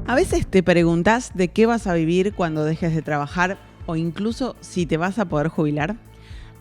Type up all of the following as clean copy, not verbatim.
A veces te preguntás de qué vas a vivir cuando dejes de trabajar o incluso si te vas a poder jubilar.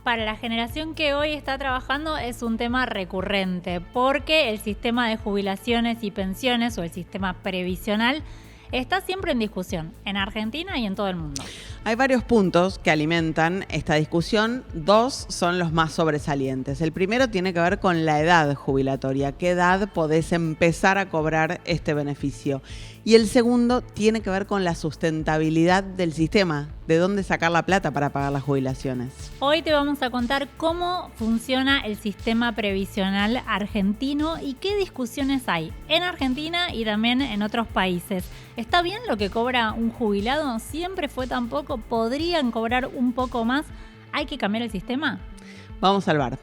Para la generación que hoy está trabajando es un tema recurrente porque el sistema de jubilaciones y pensiones o el sistema previsional está siempre en discusión en Argentina y en todo el mundo. Hay varios puntos que alimentan esta discusión. Dos son los más sobresalientes. El primero tiene que ver con la edad jubilatoria. ¿Qué edad podés empezar a cobrar este beneficio? Y el segundo tiene que ver con la sustentabilidad del sistema. ¿De dónde sacar la plata para pagar las jubilaciones? Hoy te vamos a contar cómo funciona el sistema previsional argentino y qué discusiones hay en Argentina y también en otros países. ¿Está bien lo que cobra un jubilado? ¿Siempre fue tan poco? ¿Podrían cobrar un poco más? ¿Hay que cambiar el sistema? Vamos al bar.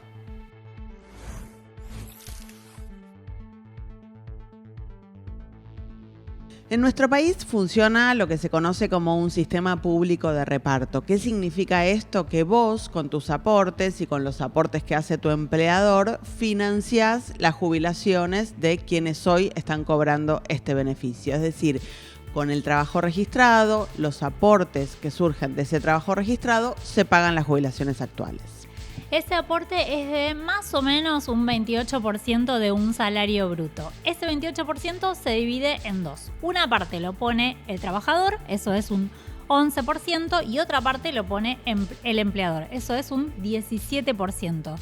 En nuestro país funciona lo que se conoce como un sistema público de reparto. ¿Qué significa esto? Que vos, con tus aportes y con los aportes que hace tu empleador, financiás las jubilaciones de quienes hoy están cobrando este beneficio. Es decir, con el trabajo registrado, los aportes que surgen de ese trabajo registrado, se pagan las jubilaciones actuales. Ese aporte es de más o menos un 28% de un salario bruto. Ese 28% se divide en dos. Una parte lo pone el trabajador, eso es un 11%, y otra parte lo pone el empleador, eso es un 17%.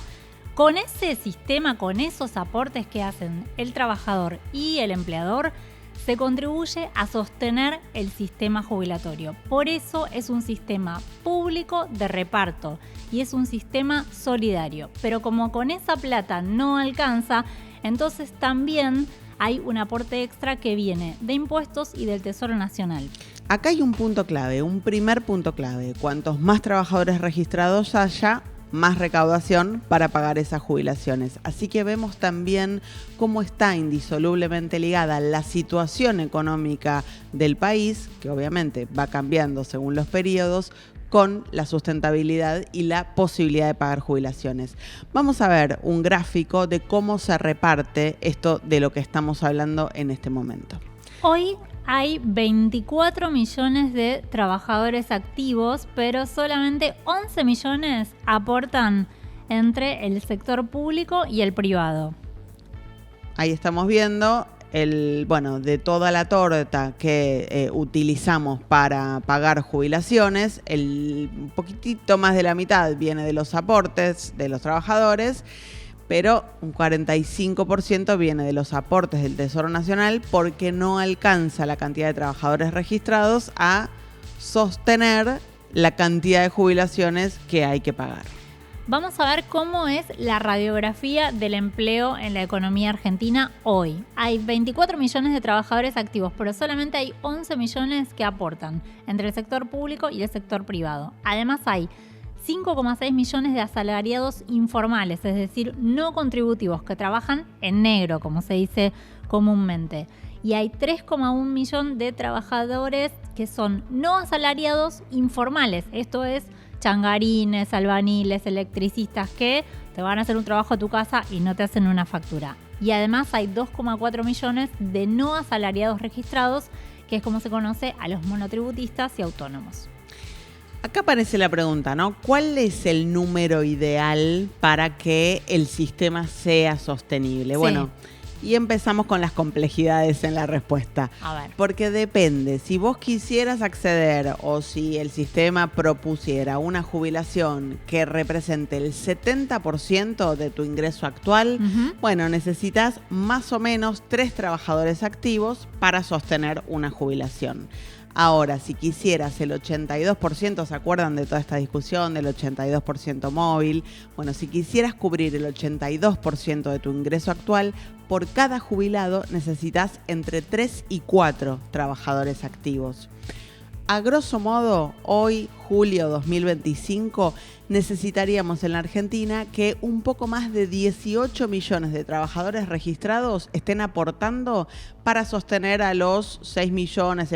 Con ese sistema, con esos aportes que hacen el trabajador y el empleador, se contribuye a sostener el sistema jubilatorio. Por eso es un sistema público de reparto y es un sistema solidario. Pero como con esa plata no alcanza, entonces también hay un aporte extra que viene de impuestos y del Tesoro Nacional. Acá hay un punto clave, un primer punto clave. Cuantos más trabajadores registrados haya, más recaudación para pagar esas jubilaciones. Así que vemos también cómo está indisolublemente ligada la situación económica del país, que obviamente va cambiando según los periodos, con la sustentabilidad y la posibilidad de pagar jubilaciones. Vamos a ver un gráfico de cómo se reparte esto de lo que estamos hablando en este momento. Hoy hay 24 millones de trabajadores activos, pero solamente 11 millones aportan entre el sector público y el privado. Ahí estamos viendo de toda la torta que utilizamos para pagar jubilaciones, un poquitito más de la mitad viene de los aportes de los trabajadores, pero un 45% viene de los aportes del Tesoro Nacional porque no alcanza la cantidad de trabajadores registrados a sostener la cantidad de jubilaciones que hay que pagar. Vamos a ver cómo es la radiografía del empleo en la economía argentina hoy. Hay 24 millones de trabajadores activos, pero solamente hay 11 millones que aportan entre el sector público y el sector privado. Además hay 5,6 millones de asalariados informales, es decir, no contributivos, que trabajan en negro, como se dice comúnmente. Y hay 3,1 millón de trabajadores que son no asalariados informales, esto es changarines, albaniles, electricistas que te van a hacer un trabajo a tu casa y no te hacen una factura. Y además hay 2,4 millones de no asalariados registrados, que es como se conoce a los monotributistas y autónomos. Acá aparece la pregunta, ¿no? ¿Cuál es el número ideal para que el sistema sea sostenible? Sí. Bueno, y empezamos con las complejidades en la respuesta. A ver. Porque depende, si vos quisieras acceder o si el sistema propusiera una jubilación que represente el 70% de tu ingreso actual, bueno, necesitas más o menos 3 trabajadores activos para sostener una jubilación. Ahora, si quisieras el 82%, ¿se acuerdan de toda esta discusión del 82% móvil? Bueno, si quisieras cubrir el 82% de tu ingreso actual, por cada jubilado necesitas entre 3 y 4 trabajadores activos. A grosso modo, hoy, julio 2025, necesitaríamos en la Argentina que un poco más de 18 millones de trabajadores registrados estén aportando para sostener a los 6 millones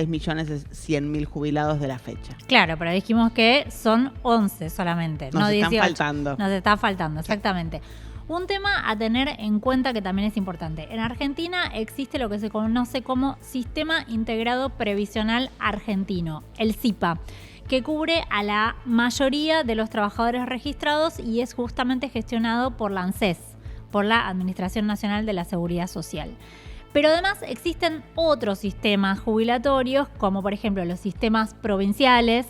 100 mil jubilados de la fecha. Claro, pero dijimos que son 11 solamente, Nos no están 18. faltando. Nos está faltando, exactamente. Un tema a tener en cuenta que también es importante. En Argentina existe lo que se conoce como Sistema Integrado Previsional Argentino, el SIPA, que cubre a la mayoría de los trabajadores registrados y es justamente gestionado por la ANSES, por la Administración Nacional de la Seguridad Social. Pero además existen otros sistemas jubilatorios, como por ejemplo los sistemas provinciales,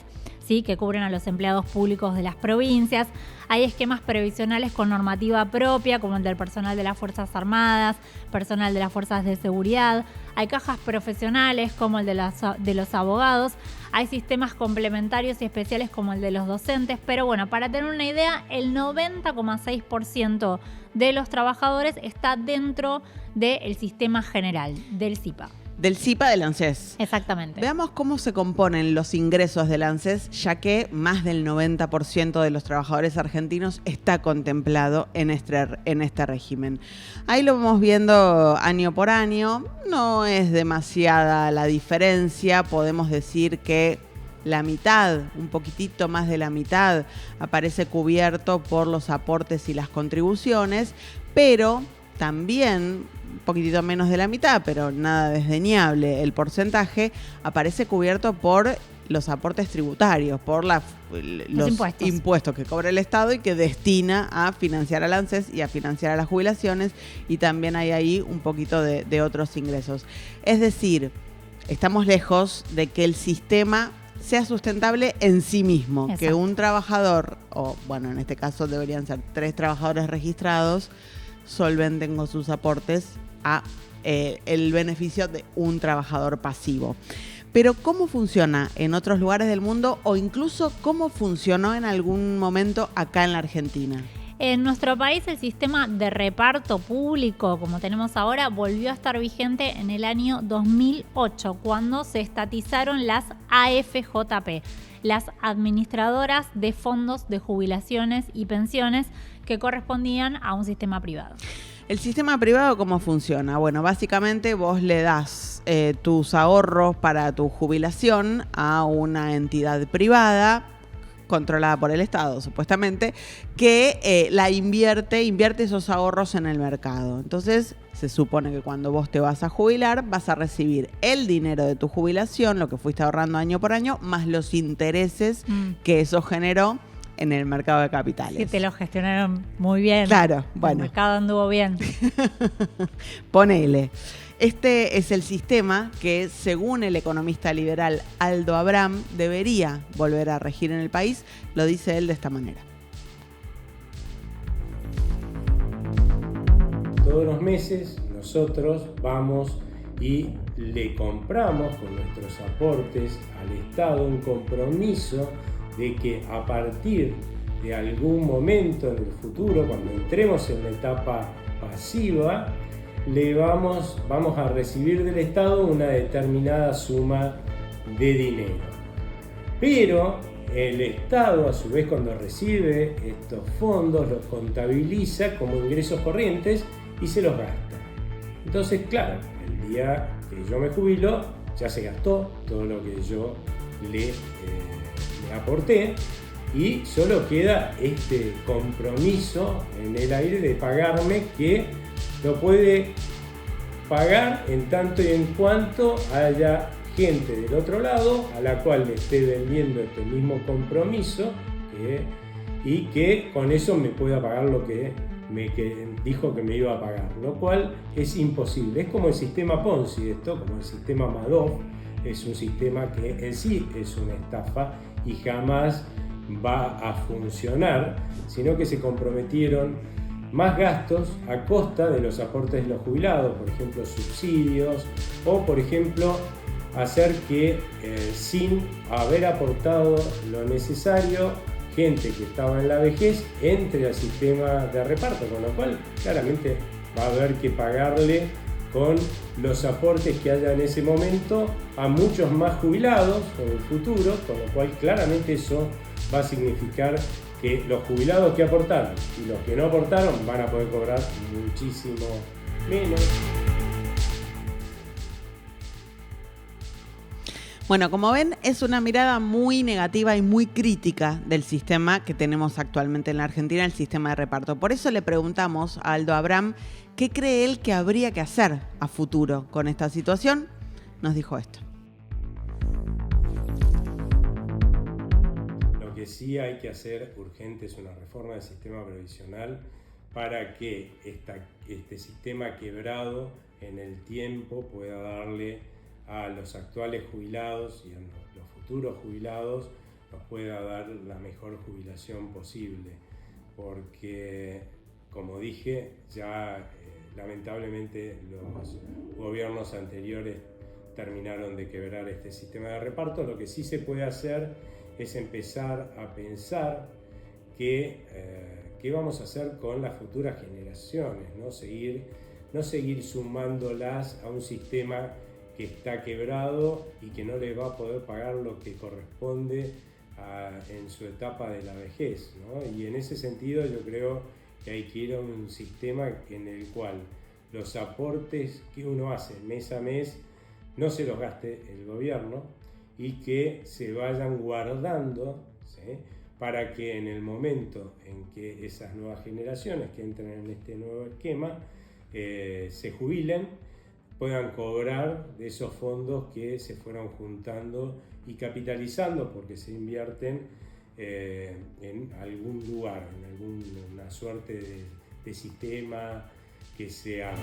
¿sí?, que cubren a los empleados públicos de las provincias. Hay esquemas previsionales con normativa propia, como el del personal de las Fuerzas Armadas, personal de las Fuerzas de Seguridad. Hay cajas profesionales, como el de los abogados. Hay sistemas complementarios y especiales, como el de los docentes. Pero bueno, para tener una idea, el 90,6% de los trabajadores está dentro del sistema general, del SIPA. Del SIPA del ANSES. Exactamente. Veamos cómo se componen los ingresos del ANSES, ya que más del 90% de los trabajadores argentinos está contemplado en este régimen. Ahí lo vamos viendo año por año. No es demasiada la diferencia. Podemos decir que la mitad, un poquitito más de la mitad, aparece cubierto por los aportes y las contribuciones, pero también un poquitito menos de la mitad, pero nada desdeñable, el porcentaje aparece cubierto por los aportes tributarios, por los impuestos que cobra el Estado y que destina a financiar al ANSES y a financiar a las jubilaciones, y también hay ahí un poquito de otros ingresos. Es decir, estamos lejos de que el sistema sea sustentable en sí mismo. Exacto. Que un trabajador, o bueno, en este caso deberían ser 3 trabajadores registrados, solventen con sus aportes a el beneficio de un trabajador pasivo. Pero ¿cómo funciona en otros lugares del mundo o incluso cómo funcionó en algún momento acá en la Argentina? En nuestro país el sistema de reparto público, como tenemos ahora, volvió a estar vigente en el año 2008, cuando se estatizaron las AFJP, las administradoras de fondos de jubilaciones y pensiones que correspondían a un sistema privado. ¿El sistema privado cómo funciona? Bueno, básicamente vos le das tus ahorros para tu jubilación a una entidad privada controlada por el Estado, supuestamente, que la invierte esos ahorros en el mercado. Entonces, se supone que cuando vos te vas a jubilar, vas a recibir el dinero de tu jubilación, lo que fuiste ahorrando año por año, más los intereses que eso generó en el mercado de capitales. Sí, te lo gestionaron muy bien. Claro, bueno. El mercado anduvo bien. Ponele. Este es el sistema que, según el economista liberal Aldo Abraham, debería volver a regir en el país. Lo dice él de esta manera. Todos los meses nosotros vamos y le compramos con nuestros aportes al Estado un compromiso de que a partir de algún momento en el futuro, cuando entremos en la etapa pasiva, vamos a recibir del Estado una determinada suma de dinero. Pero el Estado, a su vez, cuando recibe estos fondos, los contabiliza como ingresos corrientes y se los gasta. Entonces, claro, el día que yo me jubilo, ya se gastó todo lo que yo le aporté y solo queda este compromiso en el aire de pagarme, que lo puede pagar en tanto y en cuanto haya gente del otro lado a la cual le esté vendiendo este mismo compromiso y que con eso me pueda pagar lo que dijo que me iba a pagar, lo cual es imposible. Es como el sistema Ponzi, como el sistema Madoff. Es un sistema que en sí es una estafa y jamás va a funcionar, sino que se comprometieron más gastos a costa de los aportes de los jubilados, por ejemplo subsidios, o por ejemplo hacer que sin haber aportado lo necesario, gente que estaba en la vejez entre al sistema de reparto, con lo cual claramente va a haber que pagarle con los aportes que haya en ese momento a muchos más jubilados en el futuro, con lo cual claramente eso va a significar que los jubilados que aportaron y los que no aportaron van a poder cobrar muchísimo menos. Bueno, como ven, es una mirada muy negativa y muy crítica del sistema que tenemos actualmente en la Argentina, el sistema de reparto. Por eso le preguntamos a Aldo Abraham qué cree él que habría que hacer a futuro con esta situación. Nos dijo esto. Lo que sí hay que hacer urgente es una reforma del sistema previsional para que este sistema quebrado en el tiempo pueda darle a los actuales jubilados y a los futuros jubilados nos pueda dar la mejor jubilación posible, porque como dije ya lamentablemente los gobiernos anteriores terminaron de quebrar este sistema de reparto. Lo que sí se puede hacer es empezar a pensar qué vamos a hacer con las futuras generaciones, no seguir sumándolas a un sistema que está quebrado y que no le va a poder pagar lo que corresponde en su etapa de la vejez, ¿no? Y en ese sentido yo creo que hay que ir a un sistema en el cual los aportes que uno hace mes a mes no se los gaste el gobierno y que se vayan guardando, ¿sí?, para que en el momento en que esas nuevas generaciones que entran en este nuevo esquema se jubilen, puedan cobrar de esos fondos que se fueron juntando y capitalizando porque se invierten en algún lugar, en alguna suerte de sistema que se arme.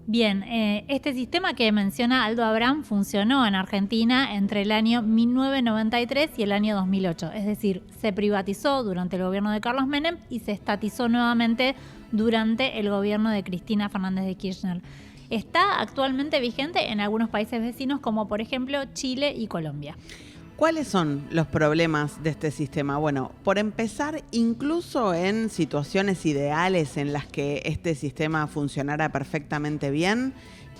Bien, este sistema que menciona Aldo Abraham funcionó en Argentina entre el año 1993 y el año 2008. Es decir, se privatizó durante el gobierno de Carlos Menem y se estatizó nuevamente durante el gobierno de Cristina Fernández de Kirchner. Está actualmente vigente en algunos países vecinos como por ejemplo Chile y Colombia. ¿Cuáles son los problemas de este sistema? Bueno, por empezar, incluso en situaciones ideales en las que este sistema funcionara perfectamente bien,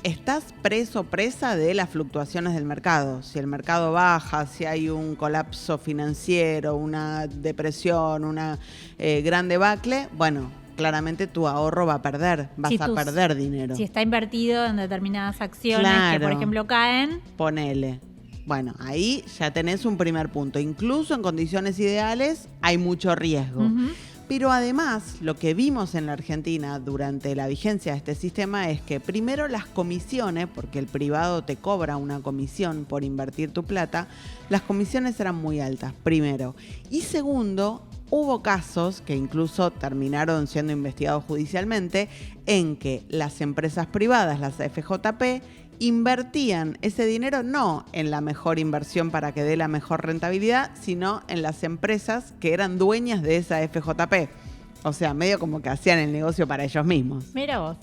estás preso o presa de las fluctuaciones del mercado. Si el mercado baja, si hay un colapso financiero, una depresión, una gran debacle, bueno, claramente tu ahorro va a perder, vas a perder dinero. Si está invertido en determinadas acciones claro, que, por ejemplo, caen. Ponele. Bueno, ahí ya tenés un primer punto. Incluso en condiciones ideales hay mucho riesgo. Uh-huh. Pero además, lo que vimos en la Argentina durante la vigencia de este sistema es que primero las comisiones, porque el privado te cobra una comisión por invertir tu plata, las comisiones eran muy altas, primero. Y segundo, hubo casos que incluso terminaron siendo investigados judicialmente en que las empresas privadas, las FJP, invertían ese dinero no en la mejor inversión para que dé la mejor rentabilidad, sino en las empresas que eran dueñas de esa FJP. O sea, medio como que hacían el negocio para ellos mismos. Mira vos.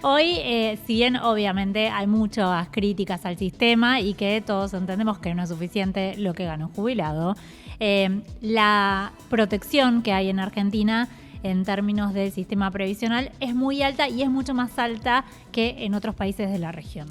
Hoy, si bien obviamente hay muchas críticas al sistema y que todos entendemos que no es suficiente lo que gana un jubilado, la protección que hay en Argentina en términos del sistema previsional es muy alta y es mucho más alta que en otros países de la región.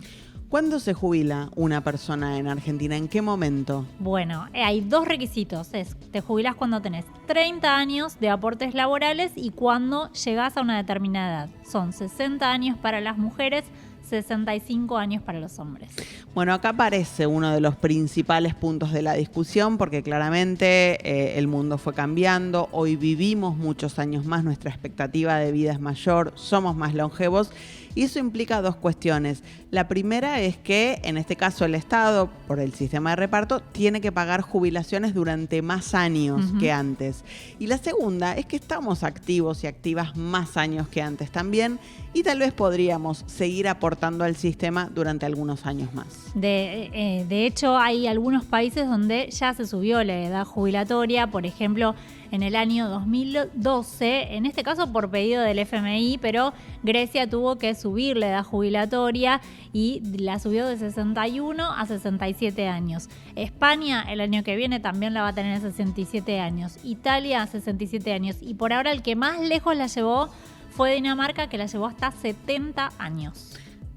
¿Cuándo se jubila una persona en Argentina? ¿En qué momento? Bueno, hay dos requisitos. Te jubilás cuando tenés 30 años de aportes laborales y cuando llegás a una determinada edad. Son 60 años para las mujeres, 65 años para los hombres. Bueno, acá aparece uno de los principales puntos de la discusión porque claramente el mundo fue cambiando, hoy vivimos muchos años más, nuestra expectativa de vida es mayor, somos más longevos y eso implica dos cuestiones. La primera es que en este caso el Estado, por el sistema de reparto, tiene que pagar jubilaciones durante más años que antes. Y la segunda es que estamos activos y activas más años que antes también y tal vez podríamos seguir aportando al sistema durante algunos años más. De hecho, hay algunos países donde ya se subió la edad jubilatoria, por ejemplo, en el año 2012, en este caso por pedido del FMI, pero Grecia tuvo que subir la edad jubilatoria y la subió de 61 a 67 años. España el año que viene también la va a tener a 67 años. Italia a 67 años. Y por ahora el que más lejos la llevó fue Dinamarca, que la llevó hasta 70 años.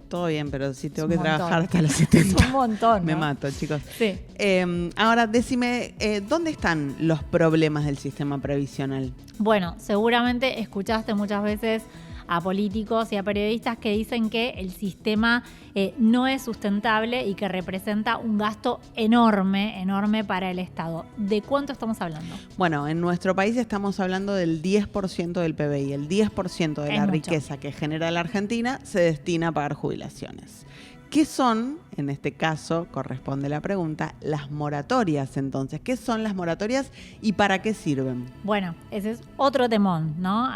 Todo bien, pero si tengo que trabajar hasta los 70. Es un montón, ¿no? Me mato, chicos. Sí. Ahora, decime, ¿dónde están los problemas del sistema previsional? Bueno, seguramente escuchaste muchas veces a políticos y a periodistas que dicen que el sistema no es sustentable y que representa un gasto enorme para el Estado. ¿De cuánto estamos hablando? Bueno, en nuestro país estamos hablando del 10% del PBI. El 10% de la riqueza que genera la Argentina se destina a pagar jubilaciones. ¿Qué son, en este caso, corresponde la pregunta, las moratorias entonces? ¿Qué son las moratorias y para qué sirven? Bueno, ese es otro temón, ¿no?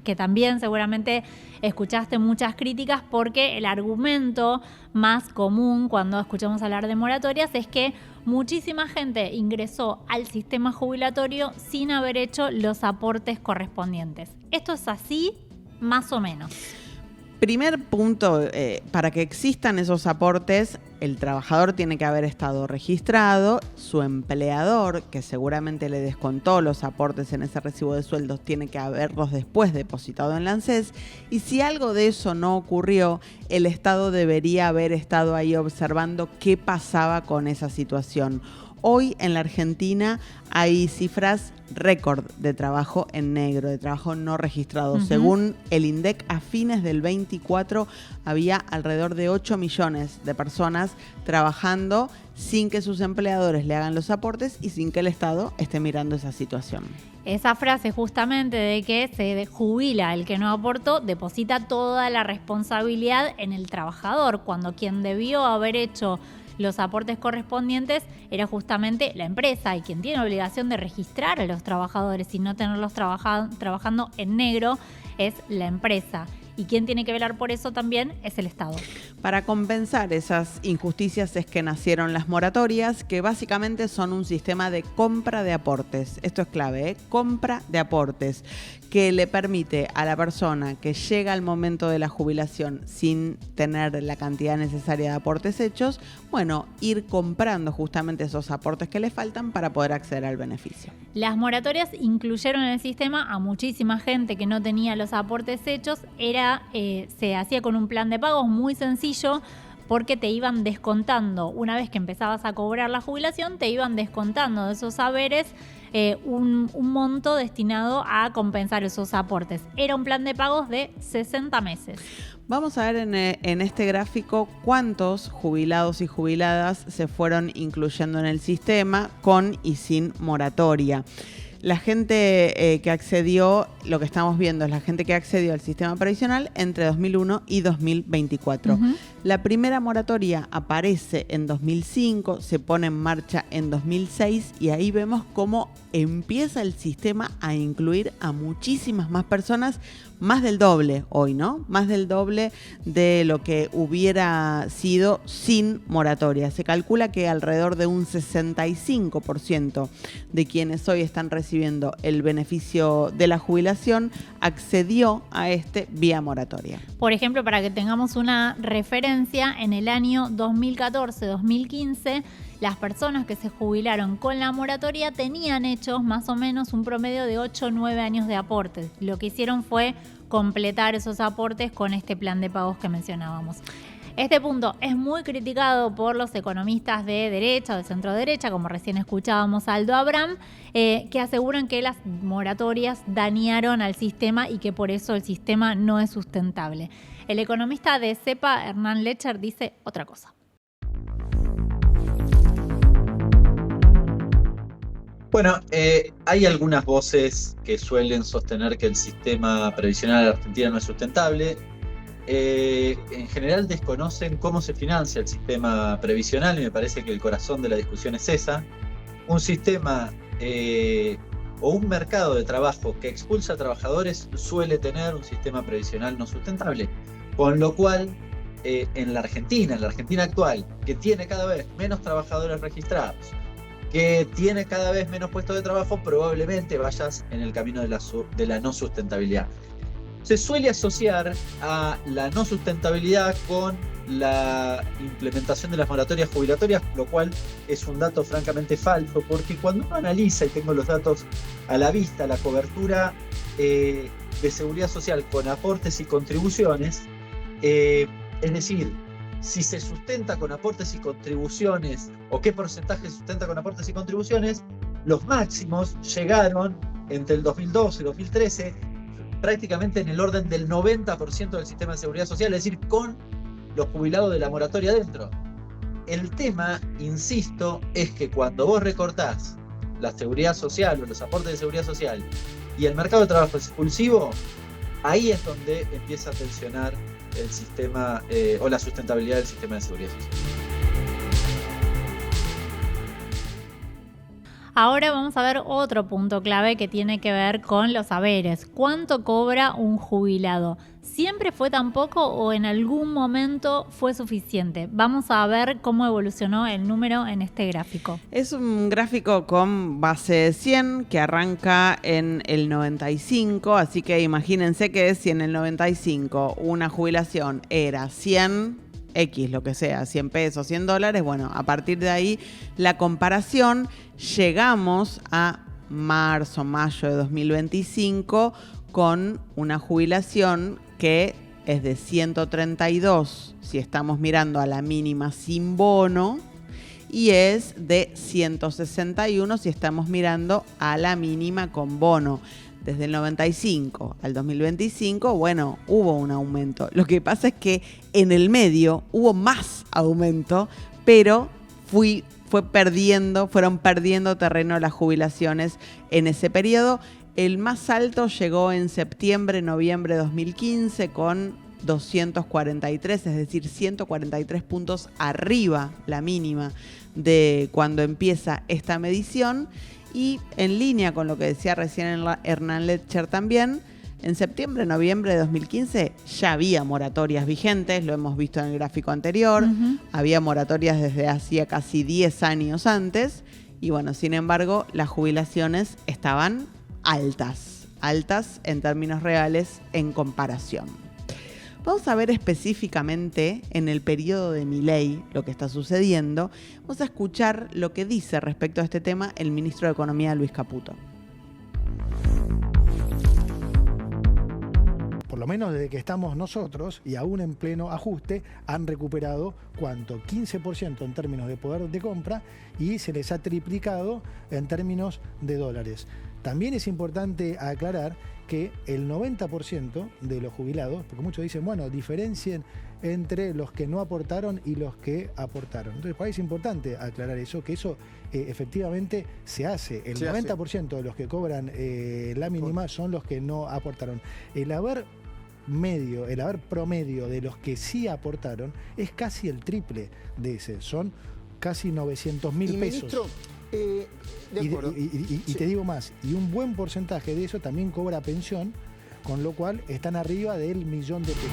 Que también seguramente escuchaste muchas críticas porque el argumento más común cuando escuchamos hablar de moratorias es que muchísima gente ingresó al sistema jubilatorio sin haber hecho los aportes correspondientes. ¿Esto es así? Más o menos. Primer punto, para que existan esos aportes, el trabajador tiene que haber estado registrado, su empleador, que seguramente le descontó los aportes en ese recibo de sueldos, tiene que haberlos después depositado en la ANSES, y si algo de eso no ocurrió, el Estado debería haber estado ahí observando qué pasaba con esa situación. Hoy en la Argentina hay cifras récord de trabajo en negro, de trabajo no registrado. Según el INDEC, a fines del 24 había alrededor de 8 millones de personas trabajando sin que sus empleadores le hagan los aportes y sin que el Estado esté mirando esa situación. Esa frase justamente de que se jubila el que no aportó, deposita toda la responsabilidad en el trabajador, cuando quien debió haber hecho los aportes correspondientes era justamente la empresa, y quien tiene obligación de registrar a los trabajadores y no tenerlos trabajando en negro es la empresa. Y quien tiene que velar por eso también es el Estado. Para compensar esas injusticias es que nacieron las moratorias, que básicamente son un sistema de compra de aportes. Esto es clave, compra de aportes, que le permite a la persona que llega al momento de la jubilación sin tener la cantidad necesaria de aportes hechos, bueno, ir comprando justamente esos aportes que le faltan para poder acceder al beneficio. Las moratorias incluyeron en el sistema a muchísima gente que no tenía los aportes hechos. Se hacía con un plan de pagos muy sencillo, porque te iban descontando, una vez que empezabas a cobrar la jubilación, te iban descontando de esos haberes un monto destinado a compensar esos aportes. Era un plan de pagos de 60 meses. Vamos a ver en este gráfico cuántos jubilados y jubiladas se fueron incluyendo en el sistema con y sin moratoria. La gente que accedió, lo que estamos viendo es la gente que accedió al sistema previsional entre 2001 y 2024. La primera moratoria aparece en 2005, se pone en marcha en 2006 y ahí vemos cómo empieza el sistema a incluir a muchísimas más personas, más del doble hoy, ¿no? Más del doble de lo que hubiera sido sin moratoria. Se calcula que alrededor de un 65% de quienes hoy están recibiendo el beneficio de la jubilación accedió a este vía moratoria. Por ejemplo, para que tengamos una referencia, en el año 2014-2015, las personas que se jubilaron con la moratoria tenían hechos más o menos un promedio de 8 o 9 años de aportes. Lo que hicieron fue completar esos aportes con este plan de pagos que mencionábamos. Este punto es muy criticado por los economistas de derecha o de centro derecha, como recién escuchábamos a Aldo Abraham, que aseguran que las moratorias dañaron al sistema y que por eso el sistema no es sustentable. El economista de CEPA, Hernán Lecher, dice otra cosa. Bueno, hay algunas voces que suelen sostener que el sistema previsional de Argentina no es sustentable. En general desconocen cómo se financia el sistema previsional y me parece que el corazón de la discusión es esa. Un sistema o un mercado de trabajo que expulsa a trabajadores suele tener un sistema previsional no sustentable. Con lo cual, en la Argentina actual, que tiene cada vez menos trabajadores registrados, que tiene cada vez menos puestos de trabajo, probablemente vayas en el camino de la no sustentabilidad. Se suele asociar a la no sustentabilidad con la implementación de las moratorias jubilatorias, lo cual es un dato francamente falso, porque cuando uno analiza, y tengo los datos a la vista, la cobertura de seguridad social con aportes y contribuciones, es decir, si se sustenta con aportes y contribuciones, o qué porcentaje se sustenta con aportes y contribuciones, los máximos llegaron entre el 2012 y 2013 prácticamente en el orden del 90% del sistema de seguridad social, es decir, con los jubilados de la moratoria adentro. El tema, insisto, es que cuando vos recortás la seguridad social o los aportes de seguridad social y el mercado de trabajo es expulsivo, ahí es donde empieza a tensionar el sistema o la sustentabilidad del sistema de seguridad social. Ahora vamos a ver otro punto clave que tiene que ver con los haberes. ¿Cuánto cobra un jubilado? ¿Siempre fue tan poco o en algún momento fue suficiente? Vamos a ver cómo evolucionó el número en este gráfico. Es un gráfico con base de 100 que arranca en el 95, así que imagínense que si en el 95 una jubilación era 100 X, lo que sea, 100 pesos, 100 dólares, bueno, a partir de ahí la comparación, llegamos a marzo, mayo de 2025 con una jubilación que es de 132 si estamos mirando a la mínima sin bono y es de 161 si estamos mirando a la mínima con bono. Desde el 95 al 2025, bueno, hubo un aumento. Lo que pasa es que en el medio hubo más aumento, pero fueron perdiendo terreno las jubilaciones en ese periodo. El más alto llegó en septiembre, noviembre de 2015 con 243, es decir, 143 puntos arriba la mínima de cuando empieza esta medición. Y en línea con lo que decía recién Hernán Letcher también, en septiembre, noviembre de 2015 ya había moratorias vigentes, lo hemos visto en el gráfico anterior, había moratorias desde hacía casi 10 años antes, y bueno, sin embargo, las jubilaciones estaban altas en términos reales en comparación. Vamos a ver específicamente en el periodo de Milei lo que está sucediendo. Vamos a escuchar lo que dice respecto a este tema el ministro de Economía, Luis Caputo. Por lo menos desde que estamos nosotros, y aún en pleno ajuste, han recuperado, ¿cuánto? 15% en términos de poder de compra y se les ha triplicado en términos de dólares. También es importante aclarar que el 90% de los jubilados, porque muchos dicen, bueno, diferencien entre los que no aportaron y los que aportaron. Entonces, por ahí es importante aclarar eso, que eso efectivamente se hace. El 90% de los que cobran la mínima son los que no aportaron. El haber promedio de los que sí aportaron es casi el triple de ese. Son casi 900.000 pesos. Ministro, y te digo más, y un buen porcentaje de eso también cobra pensión, con lo cual están arriba del 1.000.000 de pesos.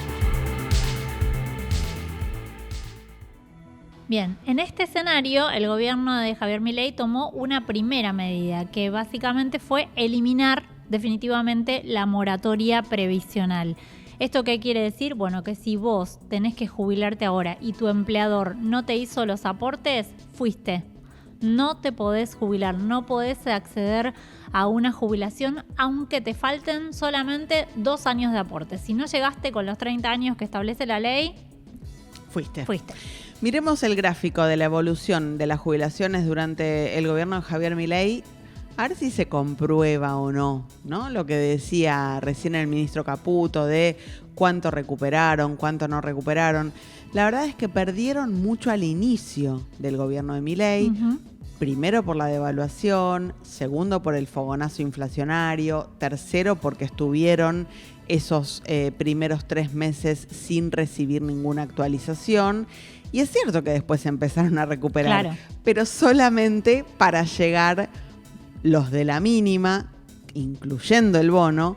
Bien, en este escenario el gobierno de Javier Milei tomó una primera medida que básicamente fue eliminar definitivamente la moratoria previsional. ¿Esto qué quiere decir? Bueno, que si vos tenés que jubilarte ahora y tu empleador no te hizo los aportes, fuiste. No te podés jubilar, no podés acceder a una jubilación aunque te falten solamente 2 años de aporte. Si no llegaste con los 30 años que establece la ley, fuiste. Miremos el gráfico de la evolución de las jubilaciones durante el gobierno de Javier Milei, a ver si se comprueba o no, ¿no? Lo que decía recién el ministro Caputo de cuánto recuperaron, cuánto no recuperaron. La verdad es que perdieron mucho al inicio del gobierno de Milei. Primero por la devaluación, segundo por el fogonazo inflacionario, tercero porque estuvieron esos primeros 3 meses sin recibir ninguna actualización. Y es cierto que después empezaron a recuperar, claro, pero solamente para llegar los de la mínima, incluyendo el bono,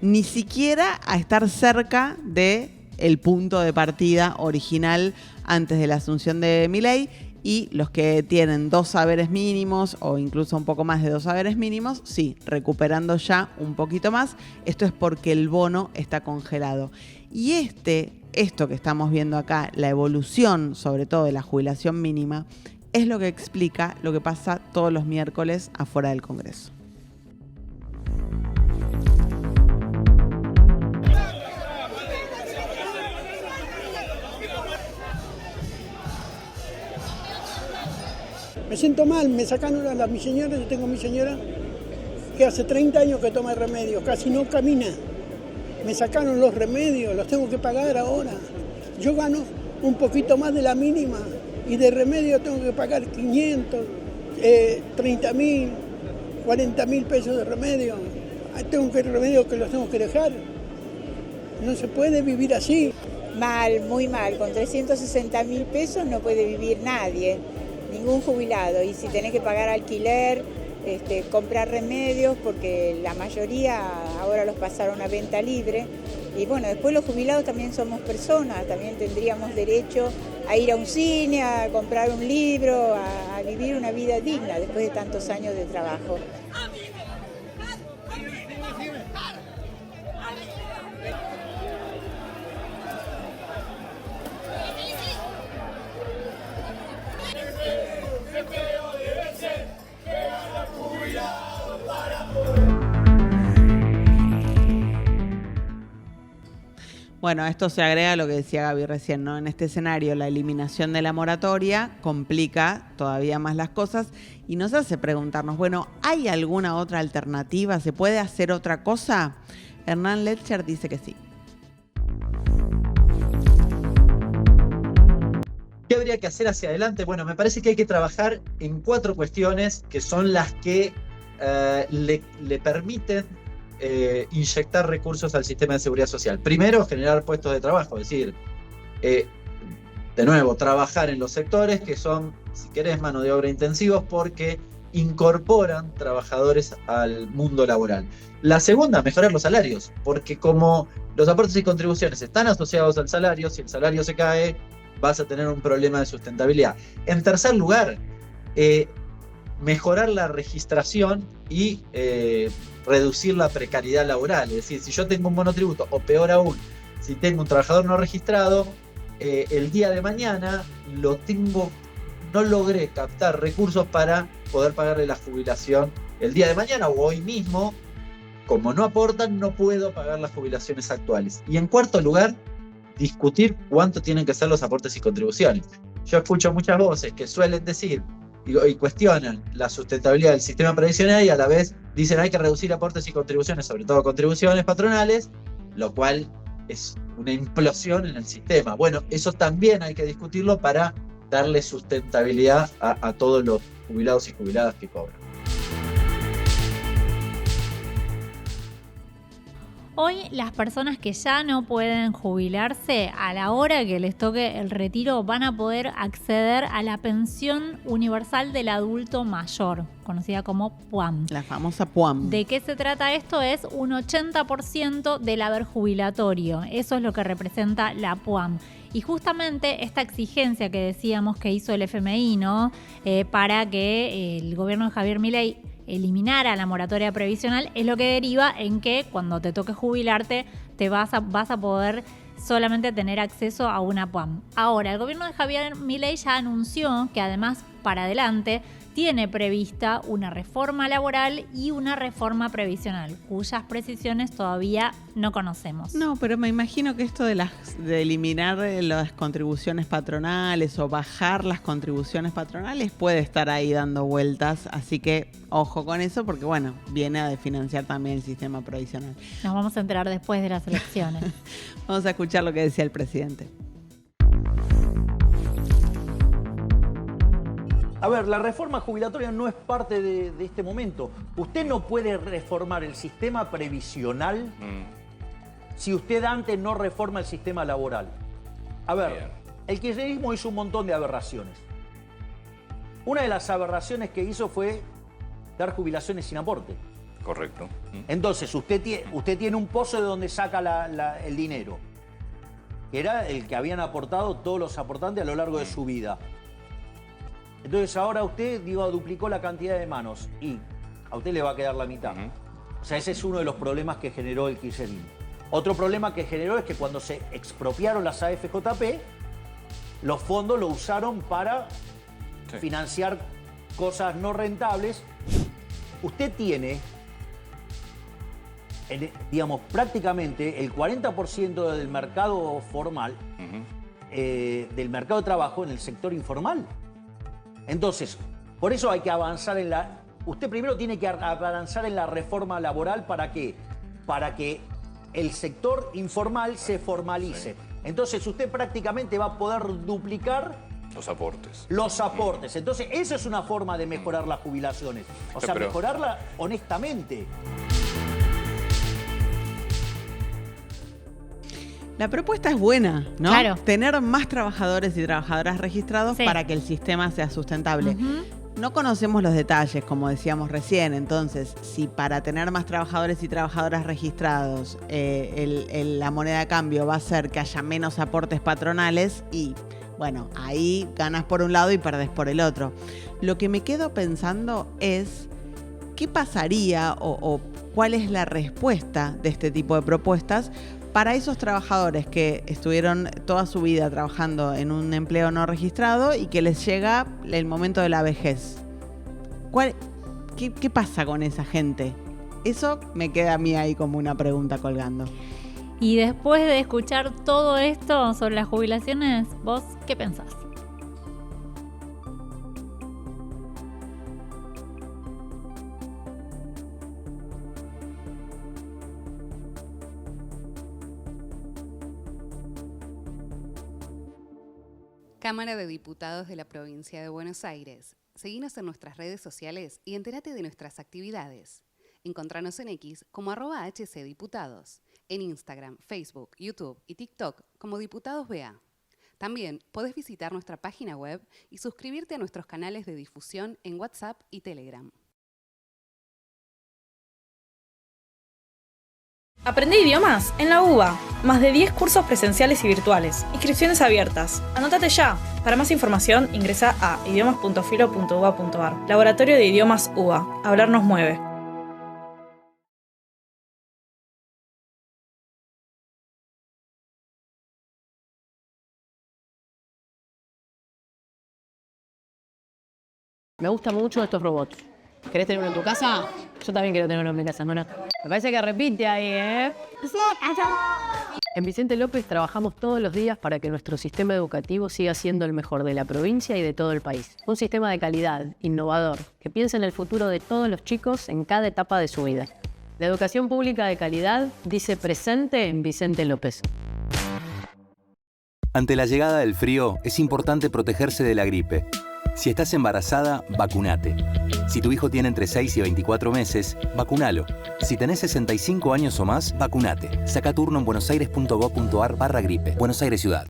ni siquiera a estar cerca del punto de partida original antes de la asunción de Milei. Y los que tienen 2 saberes mínimos o incluso un poco más de 2 saberes mínimos, sí, recuperando ya un poquito más. Esto es porque el bono está congelado. Y esto que estamos viendo acá, la evolución sobre todo de la jubilación mínima, es lo que explica lo que pasa todos los miércoles afuera del Congreso. Me siento mal, me sacaron a mi señora, yo tengo mi señora que hace 30 años que toma remedios, casi no camina. Me sacaron los remedios, los tengo que pagar ahora. Yo gano un poquito más de la mínima y de remedio tengo que pagar 500, 30.000, 40.000 pesos de remedio. Tengo que remedio que los tengo que dejar. No se puede vivir así. Mal, muy mal. Con 360.000 pesos no puede vivir nadie, ningún jubilado. Y si tenés que pagar alquiler, comprar remedios, porque la mayoría ahora los pasaron a venta libre. Y bueno, después los jubilados también somos personas, también tendríamos derecho a ir a un cine, a comprar un libro, a vivir una vida digna después de tantos años de trabajo. Bueno, esto se agrega a lo que decía Gaby recién, ¿no? En este escenario, la eliminación de la moratoria complica todavía más las cosas y nos hace preguntarnos, bueno, ¿hay alguna otra alternativa? ¿Se puede hacer otra cosa? Hernán Letcher dice que sí. ¿Qué habría que hacer hacia adelante? Bueno, me parece que hay que trabajar en 4 cuestiones que son las que le permiten inyectar recursos al sistema de seguridad social. Primero, generar puestos de trabajo, es decir, de nuevo, trabajar en los sectores que son, si querés, mano de obra intensivos porque incorporan trabajadores al mundo laboral. La segunda, mejorar los salarios, porque como los aportes y contribuciones están asociados al salario, si el salario se cae, vas a tener un problema de sustentabilidad. En tercer lugar, mejorar la registración y reducir la precariedad laboral. Es decir, si yo tengo un monotributo, o peor aún, si tengo un trabajador no registrado, el día de mañana no logré captar recursos para poder pagarle la jubilación el día de mañana o hoy mismo. Como no aportan, no puedo pagar las jubilaciones actuales. Y en cuarto lugar, discutir cuánto tienen que ser los aportes y contribuciones. Yo escucho muchas voces que suelen decir y cuestionan la sustentabilidad del sistema previsional y a la vez dicen hay que reducir aportes y contribuciones, sobre todo contribuciones patronales, lo cual es una implosión en el sistema. Bueno, eso también hay que discutirlo para darle sustentabilidad a todos los jubilados y jubiladas que cobran. Hoy las personas que ya no pueden jubilarse, a la hora que les toque el retiro, van a poder acceder a la pensión universal del adulto mayor, conocida como PUAM. La famosa PUAM. ¿De qué se trata esto? Es un 80% del haber jubilatorio. Eso es lo que representa la PUAM. Y justamente esta exigencia que decíamos que hizo el FMI, ¿no? Para que el gobierno de Javier Milei eliminara la moratoria previsional, es lo que deriva en que cuando te toque jubilarte te vas a poder solamente tener acceso a una PUAM. Ahora, el gobierno de Javier Milei ya anunció que además para adelante tiene prevista una reforma laboral y una reforma previsional, cuyas precisiones todavía no conocemos. No, pero me imagino que esto de eliminar las contribuciones patronales o bajar las contribuciones patronales puede estar ahí dando vueltas, así que ojo con eso porque, bueno, viene a desfinanciar también el sistema previsional. Nos vamos a enterar después de las elecciones. Vamos a escuchar lo que decía el presidente. A ver, la reforma jubilatoria no es parte de este momento. Usted no puede reformar el sistema previsional si usted antes no reforma el sistema laboral. A ver, el kirchnerismo hizo un montón de aberraciones. Una de las aberraciones que hizo fue dar jubilaciones sin aporte. Correcto. Entonces, usted tiene un pozo de donde saca el dinero, que era el que habían aportado todos los aportantes a lo largo de su vida. Entonces ahora usted, duplicó la cantidad de manos y a usted le va a quedar la mitad. O sea, ese es uno de los problemas que generó el kirchnerismo. Otro problema que generó es que cuando se expropiaron las AFJP, los fondos lo usaron para financiar cosas no rentables. Usted tiene, prácticamente el 40% del mercado formal, del mercado de trabajo en el sector informal. Entonces, por eso hay que avanzar usted primero tiene que avanzar en la reforma laboral. ¿Para qué? Para que el sector informal se formalice. Entonces usted prácticamente va a poder duplicar los aportes. Los aportes. Entonces esa es una forma de mejorar las jubilaciones. O sea, mejorarla honestamente. La propuesta es buena, ¿no? Claro. Tener más trabajadores y trabajadoras registrados Sí. para que el sistema sea sustentable. No conocemos los detalles, como decíamos recién, entonces, si para tener más trabajadores y trabajadoras registrados la moneda de cambio va a ser que haya menos aportes patronales y, bueno, ahí ganas por un lado y perdés por el otro. Lo que me quedo pensando es, ¿qué pasaría o cuál es la respuesta de este tipo de propuestas para esos trabajadores que estuvieron toda su vida trabajando en un empleo no registrado y que les llega el momento de la vejez? ¿Qué pasa con esa gente? Eso me queda a mí ahí como una pregunta colgando. Y después de escuchar todo esto sobre las jubilaciones, ¿vos qué pensás? Cámara de Diputados de la Provincia de Buenos Aires. Seguinos en nuestras redes sociales y entérate de nuestras actividades. Encontranos en X como @HCDiputados, en Instagram, Facebook, YouTube y TikTok como Diputados BA. También podés visitar nuestra página web y suscribirte a nuestros canales de difusión en WhatsApp y Telegram. Aprende idiomas en la UBA. Más de 10 cursos presenciales y virtuales. Inscripciones abiertas. Anótate ya. Para más información ingresa a idiomas.filo.uba.ar. Laboratorio de Idiomas UBA. Hablar nos mueve. Me gustan mucho estos robots. ¿Querés tener uno en tu casa? Yo también quiero tener uno en mi casa, ¿no? Me parece que repite ahí, ¿eh? En Vicente López trabajamos todos los días para que nuestro sistema educativo siga siendo el mejor de la provincia y de todo el país. Un sistema de calidad, innovador, que piensa en el futuro de todos los chicos en cada etapa de su vida. La educación pública de calidad dice presente en Vicente López. Ante la llegada del frío, es importante protegerse de la gripe. Si estás embarazada, vacunate. Si tu hijo tiene entre 6 y 24 meses, vacunalo. Si tenés 65 años o más, vacunate. Saca turno en buenosaires.gov.ar/gripe. Buenos Aires Ciudad.